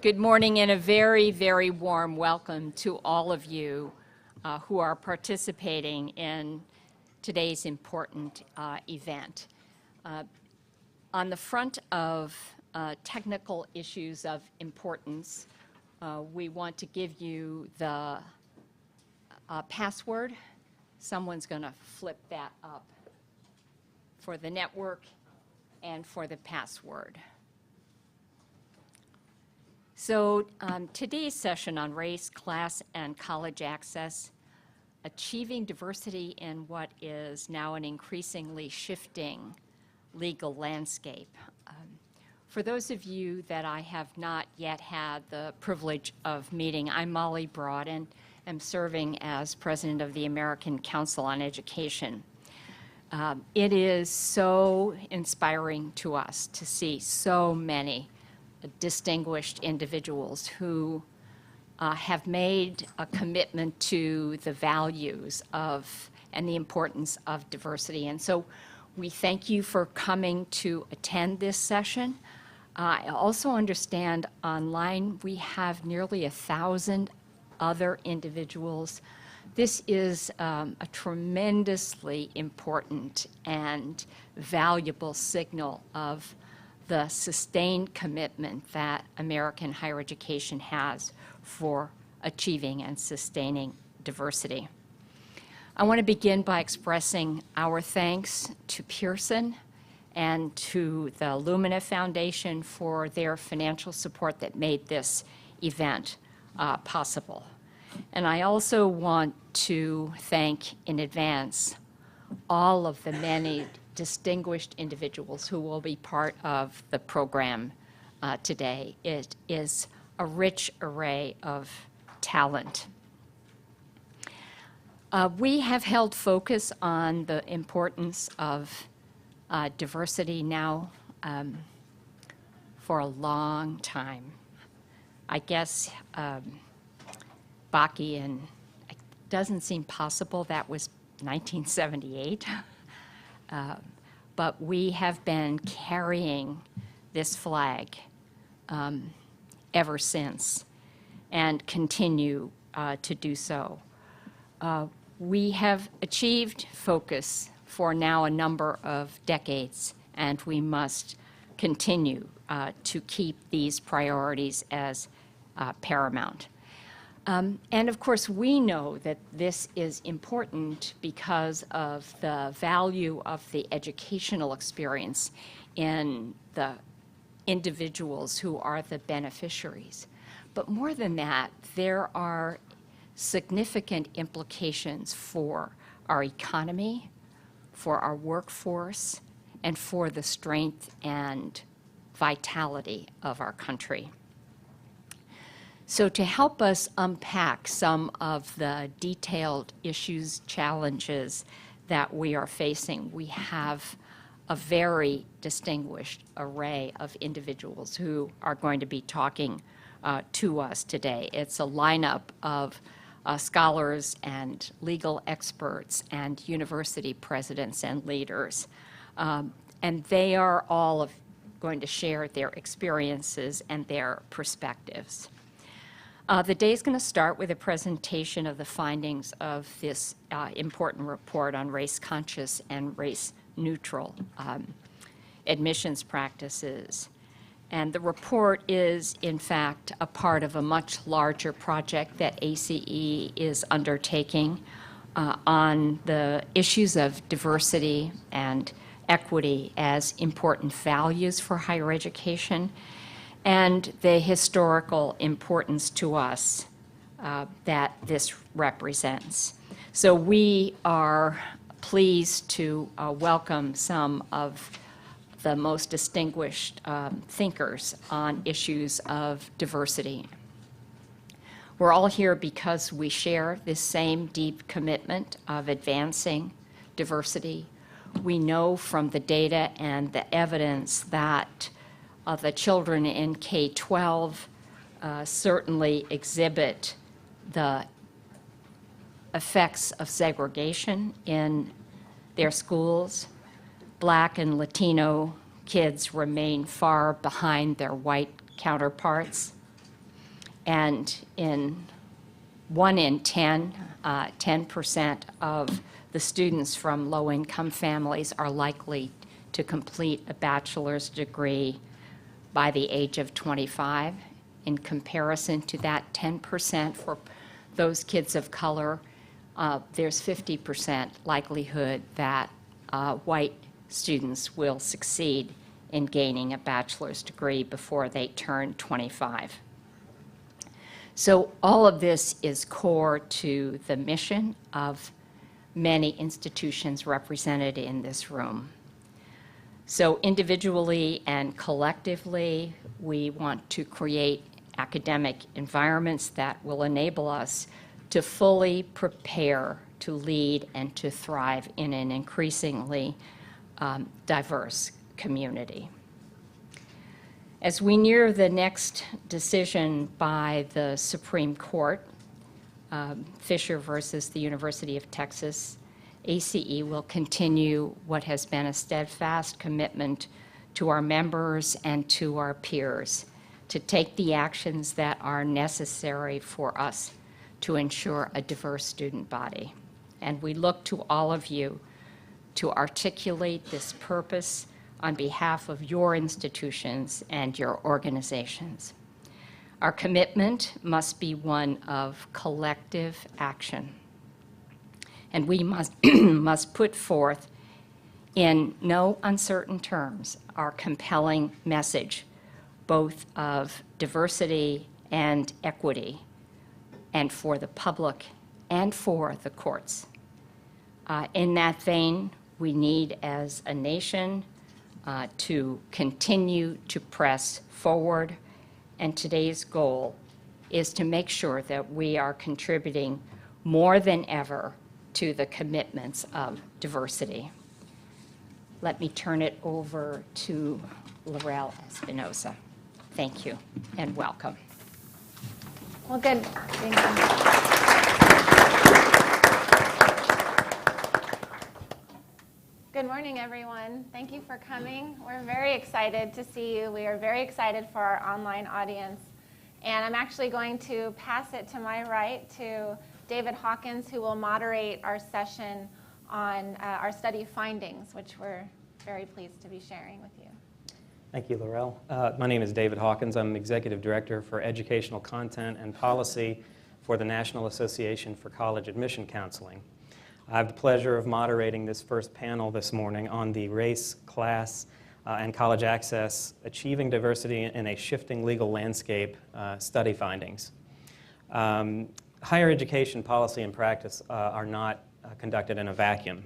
Good morning and a very, very warm welcome to all of you who are participating in today's important event. On the front of technical issues of importance, we want to give you the password. Someone's going to flip that up for the network and for the password. So today's session on race, class, and college access, achieving diversity in what is now an increasingly shifting legal landscape. For those of you that I have not yet had the privilege of meeting, I'm Molly Broad and am serving as president of the American Council on Education. It is so inspiring to us to see so many distinguished individuals who have made a commitment to the values of and the importance of diversity. And so we thank you for coming to attend this session. I also understand online we have nearly 1,000 other individuals. This is a tremendously important and valuable signal of the sustained commitment that American higher education has for achieving and sustaining diversity. I want to begin by expressing our thanks to Pearson and to the Lumina Foundation for their financial support that made this event possible. And I also want to thank in advance all of the many distinguished individuals who will be part of the program today. It is a rich array of talent. We have held focus on the importance of diversity now for a long time. I guess Bakke, and it doesn't seem possible that was 1978. But we have been carrying this flag ever since and continue to do so. We have achieved focus for now a number of decades, and we must continue to keep these priorities as paramount. And of course, we know that this is important because of the value of the educational experience in the individuals who are the beneficiaries. But more than that, there are significant implications for our economy, for our workforce, and for the strength and vitality of our country. So to help us unpack some of the detailed issues, challenges that we are facing, we have a very distinguished array of individuals who are going to be talking to us today. It's a lineup of scholars and legal experts and university presidents and leaders. And they are all going to share their experiences and their perspectives. The day is going to start with a presentation of the findings of this important report on race-conscious and race-neutral admissions practices. And the report is, in fact, a part of a much larger project that ACE is undertaking on the issues of diversity and equity as important values for higher education, and the historical importance to us that this represents. So we are pleased to welcome some of the most distinguished thinkers on issues of diversity. We're all here because we share this same deep commitment of advancing diversity. We know from the data and the evidence that the children in K-12 certainly exhibit the effects of segregation in their schools. Black and Latino kids remain far behind their white counterparts. And in 1 in 10, 10% of the students from low-income families are likely to complete a bachelor's degree by the age of 25. In comparison to that 10% for those kids of color, there's 50% likelihood that white students will succeed in gaining a bachelor's degree before they turn 25. So all of this is core to the mission of many institutions represented in this room. So individually and collectively, we want to create academic environments that will enable us to fully prepare to lead and to thrive in an increasingly diverse community. As we near the next decision by the Supreme Court, Fisher versus the University of Texas, ACE will continue what has been a steadfast commitment to our members and to our peers to take the actions that are necessary for us to ensure a diverse student body. And we look to all of you to articulate this purpose on behalf of your institutions and your organizations. Our commitment must be one of collective action. And we must put forth in no uncertain terms our compelling message, both of diversity and equity, and for the public and for the courts. In that vein, we need as a nation to continue to press forward, and today's goal is to make sure that we are contributing more than ever to the commitments of diversity. Let me turn it over to Lorelle Espinosa. Thank you and welcome. Well, good. Thank you. Good morning, everyone. Thank you for coming. We're very excited to see you. We are very excited for our online audience. And I'm actually going to pass it to my right to David Hawkins, who will moderate our session on our study findings, which we're very pleased to be sharing with you. Thank you, Lorelle. My name is David Hawkins. I'm Executive Director for Educational Content and Policy for the National Association for College Admission Counseling. I have the pleasure of moderating this first panel this morning on the Race, Class, and College Access, Achieving Diversity in a Shifting Legal Landscape study findings. Higher education policy and practice are not conducted in a vacuum.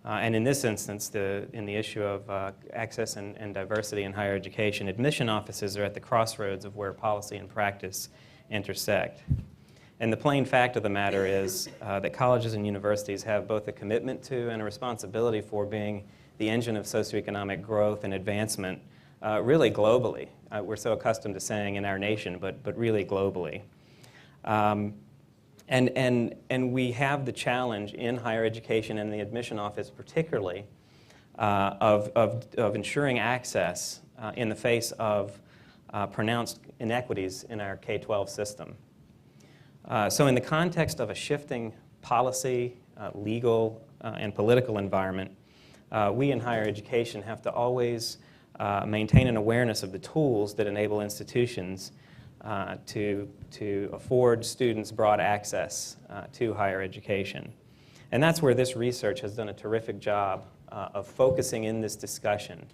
And in this instance, in the issue of access and diversity in higher education, admission offices are at the crossroads of where policy and practice intersect. And the plain fact of the matter is that colleges and universities have both a commitment to and a responsibility for being the engine of socioeconomic growth and advancement, really globally. We're so accustomed to saying in our nation, but really globally. And we have the challenge in higher education and the admission office particularly of ensuring access in the face of pronounced inequities in our K-12 system. So in the context of a shifting policy, legal, and political environment, we in higher education have to always maintain an awareness of the tools that enable institutions to afford students broad access to higher education. And that's where this research has done a terrific job of focusing in this discussion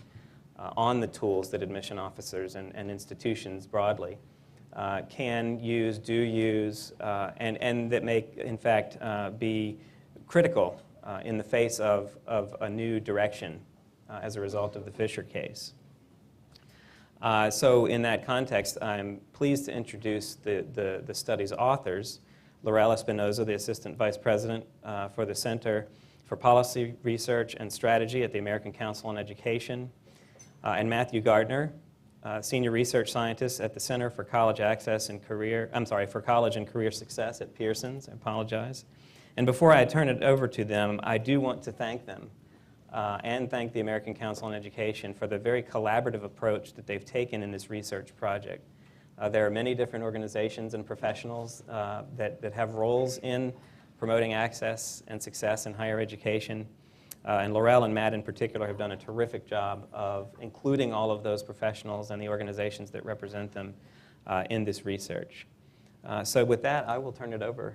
on the tools that admission officers and institutions broadly can use, do use, and that may, in fact, be critical in the face of a new direction as a result of the Fisher case. So in that context, I'm pleased to introduce the study's authors, Lorelle Espinosa, the Assistant Vice President for the Center for Policy Research and Strategy at the American Council on Education, and Matthew Gardner, Senior Research Scientist at the Center for College Access and for College and Career Success at Pearson's. I apologize. And before I turn it over to them, I do want to thank them and thank the American Council on Education for the very collaborative approach that they've taken in this research project. There are many different organizations and professionals that have roles in promoting access and success in higher education. And Lorelle and Matt in particular have done a terrific job of including all of those professionals and the organizations that represent them in this research. So with that, I will turn it over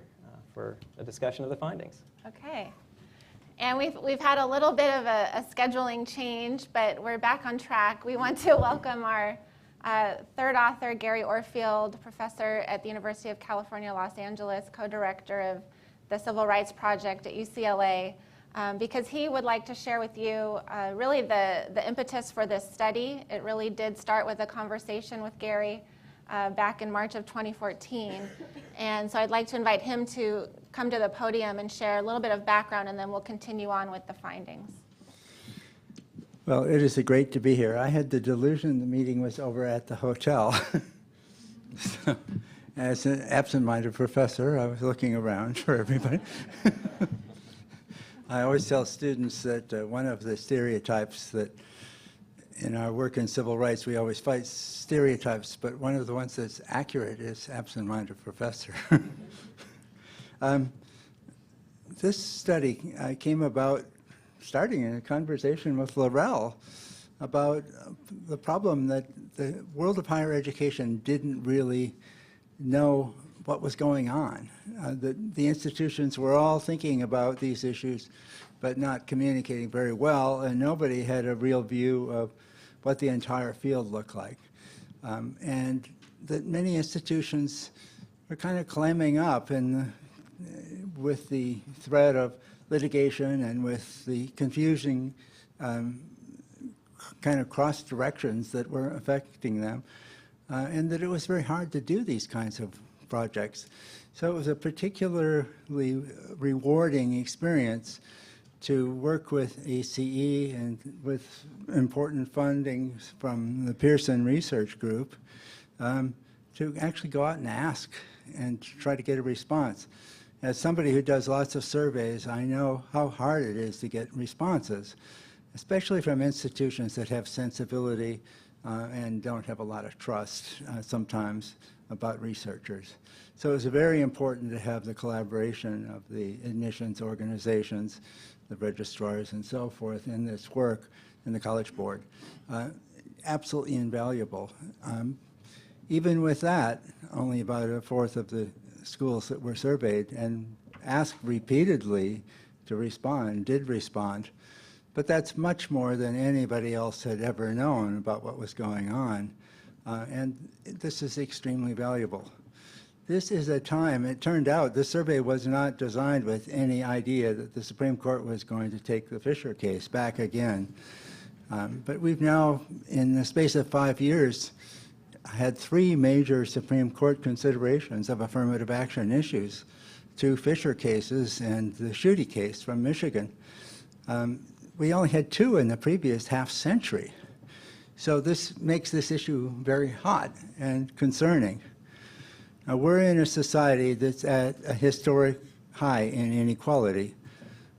for a discussion of the findings. Okay. And we've had a little bit of a scheduling change, but we're back on track. We want to welcome our third author, Gary Orfield, professor at the University of California, Los Angeles, co-director of the Civil Rights Project at UCLA, because he would like to share with you really the impetus for this study. It really did start with a conversation with Gary back in March of 2014. And so I'd like to invite him to come to the podium and share a little bit of background, and then we'll continue on with the findings. Well, it is great to be here. I had the delusion the meeting was over at the hotel. So, as an absent-minded professor, I was looking around for everybody. I always tell students that one of the stereotypes that in our work in civil rights, we always fight stereotypes, but one of the ones that's accurate is absent-minded professor. This study came about starting in a conversation with Lorelle about the problem that the world of higher education didn't really know what was going on. The institutions were all thinking about these issues, but not communicating very well, and nobody had a real view of what the entire field looked like. And that many institutions were kind of clamming up with the threat of litigation and with the confusing kind of cross directions that were affecting them, and that it was very hard to do these kinds of projects. So it was a particularly rewarding experience to work with ACE and with important funding from the Pearson Research Group to actually go out and ask and try to get a response. As somebody who does lots of surveys, I know how hard it is to get responses, especially from institutions that have sensibility and don't have a lot of trust sometimes about researchers. So it was very important to have the collaboration of the admissions organizations, the registrars and so forth in this work in the College Board. Absolutely invaluable. Even with that, only about a fourth of the schools that were surveyed and asked repeatedly to respond, did respond. But that's much more than anybody else had ever known about what was going on. And this is extremely valuable. This is a time, it turned out, this survey was not designed with any idea that the Supreme Court was going to take the Fisher case back again. But we've now, in the space of 5 years, had 3 major Supreme Court considerations of affirmative action issues, 2 Fisher cases and the Schuette case from Michigan. We only had 2 in the previous half century. So this makes this issue very hot and concerning. Now, we're in a society that's at a historic high in inequality,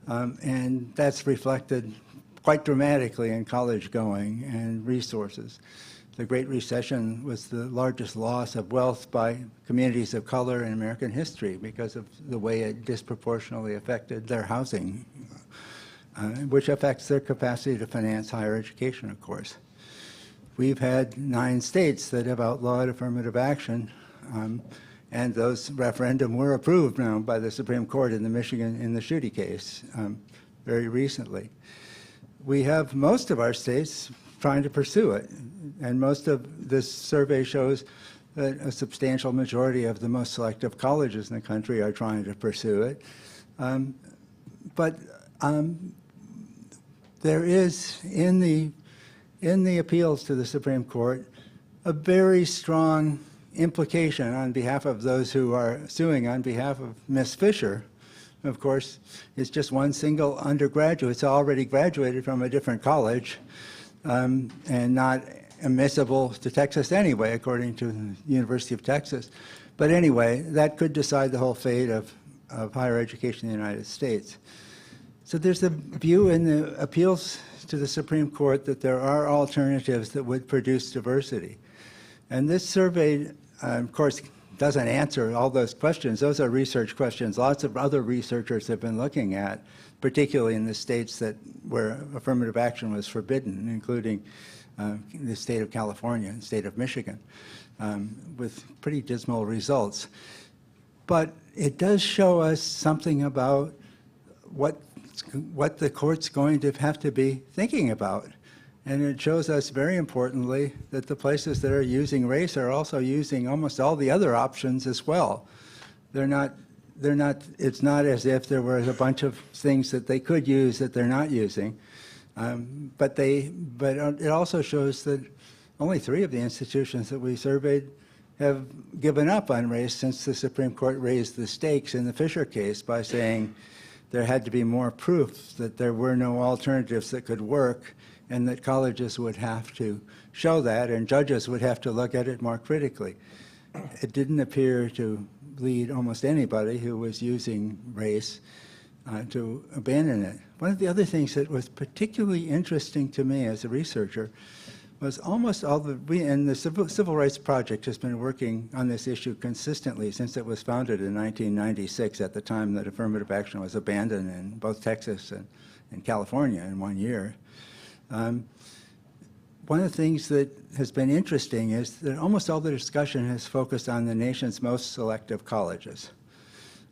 and that's reflected quite dramatically in college going and resources. The Great Recession was the largest loss of wealth by communities of color in American history because of the way it disproportionately affected their housing, which affects their capacity to finance higher education, of course. We've had 9 states that have outlawed affirmative action, and those referendum were approved now by the Supreme Court in the Michigan in the Schuette case very recently. We have most of our states trying to pursue it, and most of this survey shows that a substantial majority of the most selective colleges in the country are trying to pursue it. But there is, in the appeals to the Supreme Court, a very strong implication on behalf of those who are suing on behalf of Ms. Fisher. Of course, it's just one single undergraduate. It's already graduated from a different college and not admissible to Texas anyway, according to the University of Texas. But anyway, that could decide the whole fate of higher education in the United States. So there's a view in the appeals to the Supreme Court that there are alternatives that would produce diversity. And this survey of course, doesn't answer all those questions. Those are research questions lots of other researchers have been looking at, particularly in the states where affirmative action was forbidden, including the state of California and state of Michigan, with pretty dismal results. But it does show us something about what the court's going to have to be thinking about. And it shows us, very importantly, that the places that are using race are also using almost all the other options as well. It's not as if there was a bunch of things that they could use that they're not using. But it also shows that only 3 of the institutions that we surveyed have given up on race since the Supreme Court raised the stakes in the Fisher case by saying there had to be more proof that there were no alternatives that could work, and that colleges would have to show that, and judges would have to look at it more critically. It didn't appear to lead almost anybody who was using race to abandon it. One of the other things that was particularly interesting to me as a researcher was almost all and the Civil Rights Project has been working on this issue consistently since it was founded in 1996, at the time that affirmative action was abandoned in both Texas and California in 1 year. One of the things that has been interesting is that almost all the discussion has focused on the nation's most selective colleges.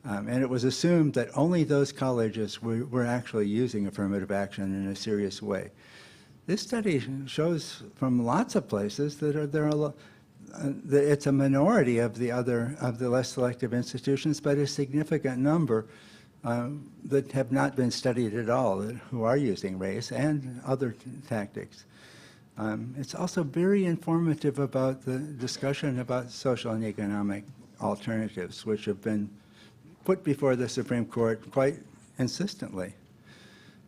And it was assumed that only those colleges were actually using affirmative action in a serious way. This study shows from lots of places that that it's a minority of the less selective institutions, but a significant number that have not been studied at all, who are using race and other tactics. It's also very informative about the discussion about social and economic alternatives, which have been put before the Supreme Court quite insistently.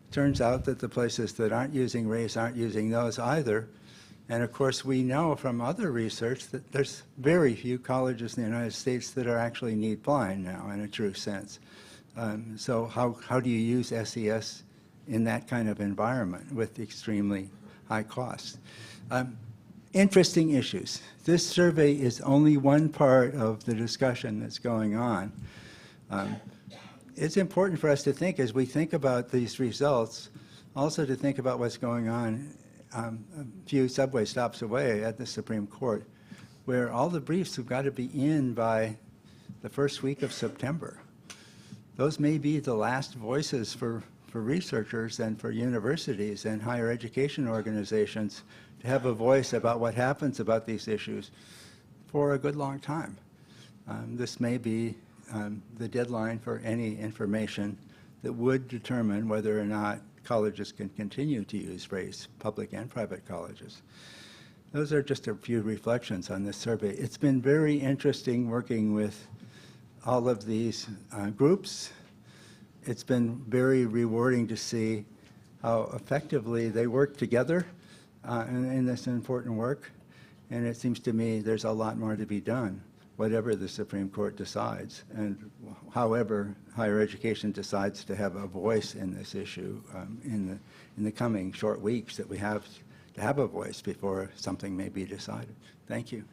Turns out that the places that aren't using race aren't using those either. And of course, we know from other research that there's very few colleges in the United States that are actually need blind now in a true sense. So how do you use SES in that kind of environment with extremely high costs? Interesting issues. This survey is only one part of the discussion that's going on. It's important for us to think, as we think about these results, also to think about what's going on a few subway stops away at the Supreme Court, where all the briefs have got to be in by the first week of September. Those may be the last voices for researchers and for universities and higher education organizations to have a voice about what happens about these issues for a good long time. This may be the deadline for any information that would determine whether or not colleges can continue to use race, public and private colleges. Those are just a few reflections on this survey. It's been very interesting working with all of these groups. It's been very rewarding to see how effectively they work together in this important work. And it seems to me there's a lot more to be done, whatever the Supreme Court decides, and however higher education decides to have a voice in this issue in the coming short weeks that we have to have a voice before something may be decided. Thank you.